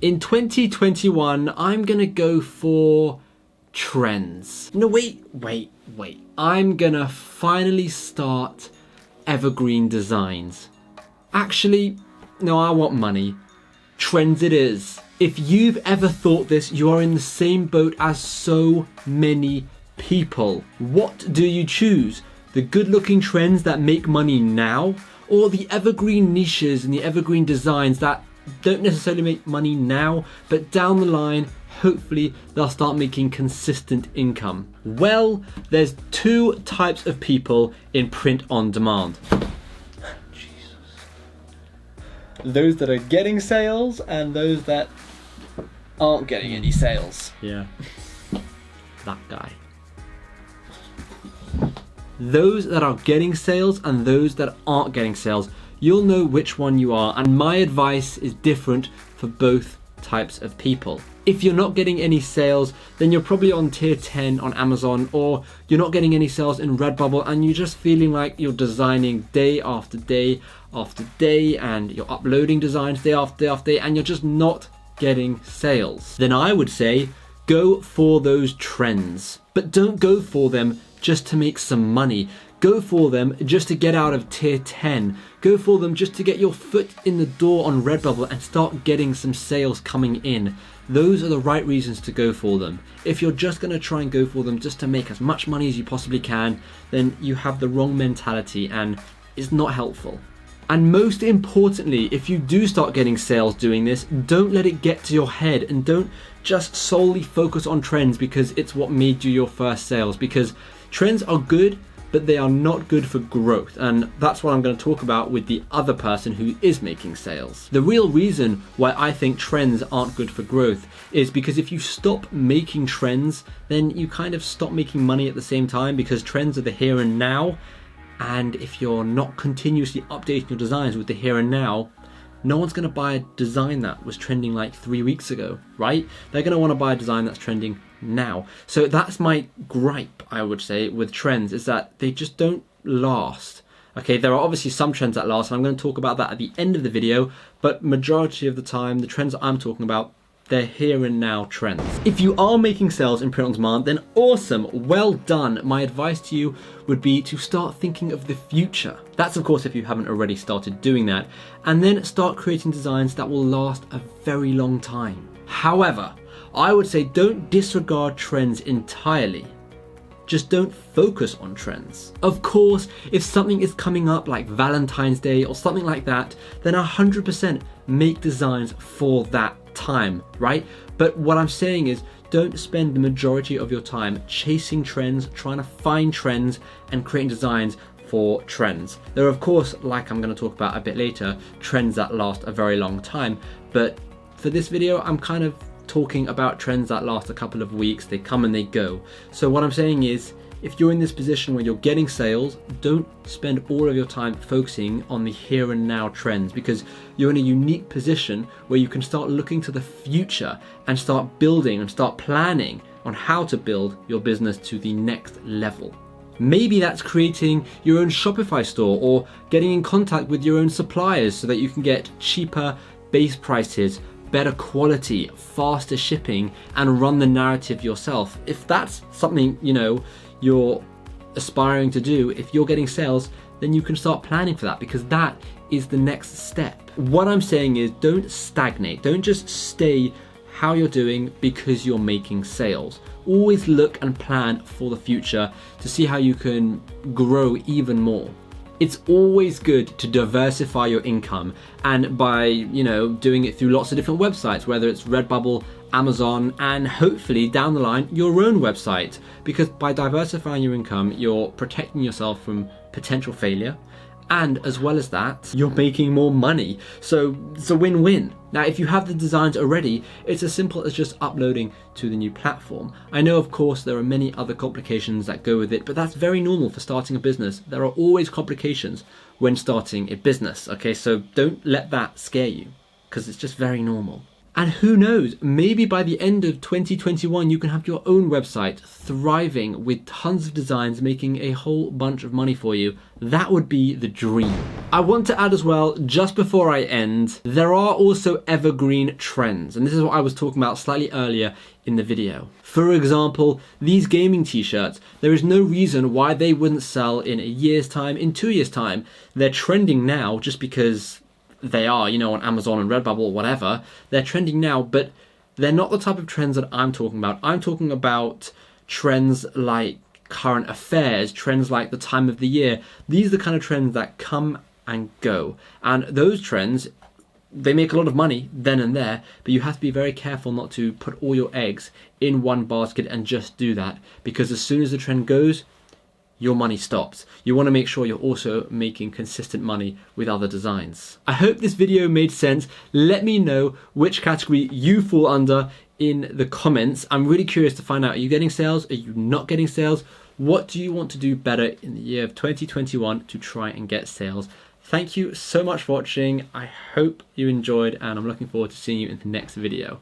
In 2021, I'm gonna go for trends. No, wait. I'm gonna finally start Evergreen designs. Actually, no, I want money. Trends it is. If you've ever thought this, you are in the same boat as so many people. What do you choose? The good-looking trends that make money now, or the evergreen niches and the evergreen designs that don't necessarily make money now, but down the line, hopefully they'll start making consistent income? Well, there's two types of people in print on demand. Those that are getting sales and those that aren't getting any sales. Yeah. That guy. Those that are getting sales and those that aren't getting sales. You'll know which one you are, and my advice is different for both types of people. If you're not getting any sales, then you're probably on tier 10 on Amazon, or you're not getting any sales in Redbubble and you're just feeling like you're designing day after day after day and you're uploading designs day after day after day and you're just not getting sales. Then I would say go for those trends, but don't go for them just to make some money. Go for them just to get out of tier 10. Go for them just to get your foot in the door on Redbubble and start getting some sales coming in. Those are the right reasons to go for them. If you're just going to try and go for them just to make as much money as you possibly can, then you have the wrong mentality and it's not helpful. And most importantly, if you do start getting sales doing this, don't let it get to your head and don't just solely focus on trends because it's what made you your first sales, because trends are good, but they are not good for growth. And that's what I'm going to talk about with the other person who is making sales. The real reason why I think trends aren't good for growth is because if you stop making trends, then you kind of stop making money at the same time, because trends are the here and now. And if you're not continuously updating your designs with the here and now, no one's going to buy a design that was trending like 3 weeks ago, right? They're going to want to buy a design that's trending now. So that's my gripe, I would say, with trends, is that they just don't last. Okay, there are obviously some trends that last, and I'm going to talk about that at the end of the video, but majority of the time, the trends that I'm talking about, they're here and now trends. If you are making sales in print on demand, then awesome, well done. My advice to you would be to start thinking of the future. That's of course if you haven't already started doing that, and then start creating designs that will last a very long time. However, I would say don't disregard trends entirely. Just don't focus on trends. Of course, if something is coming up like Valentine's Day or something like that, then 100% make designs for that time, right? But what I'm saying is don't spend the majority of your time chasing trends, trying to find trends and creating designs for trends. There are of course, like I'm going to talk about a bit later, trends that last a very long time, but for this video I'm kind of talking about trends that last a couple of weeks. They come and they go. So what I'm saying is, if you're in this position where you're getting sales, don't spend all of your time focusing on the here and now trends, because you're in a unique position where you can start looking to the future and start building and start planning on how to build your business to the next level. Maybe that's creating your own Shopify store or getting in contact with your own suppliers so that you can get cheaper base prices, better quality, faster shipping, and run the narrative yourself. If that's something, you're aspiring to do, if you're getting sales, then you can start planning for that, because that is the next step. What I'm saying is don't stagnate. Don't just stay how you're doing because you're making sales. Always look and plan for the future to see how you can grow even more. It's always good to diversify your income, and by, doing it through lots of different websites, whether it's Redbubble, Amazon, and hopefully down the line, your own website, because by diversifying your income, you're protecting yourself from potential failure. And as well as that, you're making more money. So it's a win-win. Now, if you have the designs already, it's as simple as just uploading to the new platform. I know, of course, there are many other complications that go with it, but that's very normal for starting a business. There are always complications when starting a business, okay? So don't let that scare you, because it's just very normal. And who knows, maybe by the end of 2021, you can have your own website thriving with tons of designs, making a whole bunch of money for you. That would be the dream. I want to add as well, just before I end, there are also evergreen trends. And this is what I was talking about slightly earlier in the video. For example, these gaming t-shirts, there is no reason why they wouldn't sell in a year's time, in 2 years' time. They're trending now just because they are, on Amazon and Redbubble or whatever. They're trending now, but they're not the type of trends that I'm talking about. I'm talking about trends like current affairs, trends like the time of the year. These are the kind of trends that come and go. And those trends, they make a lot of money then and there, but you have to be very careful not to put all your eggs in one basket and just do that, because as soon as the trend goes, your money stops. You want to make sure you're also making consistent money with other designs. I hope this video made sense. Let me know which category you fall under in the comments. I'm really curious to find out, are you getting sales? Are you not getting sales? What do you want to do better in the year of 2021 to try and get sales? Thank you so much for watching. I hope you enjoyed, and I'm looking forward to seeing you in the next video.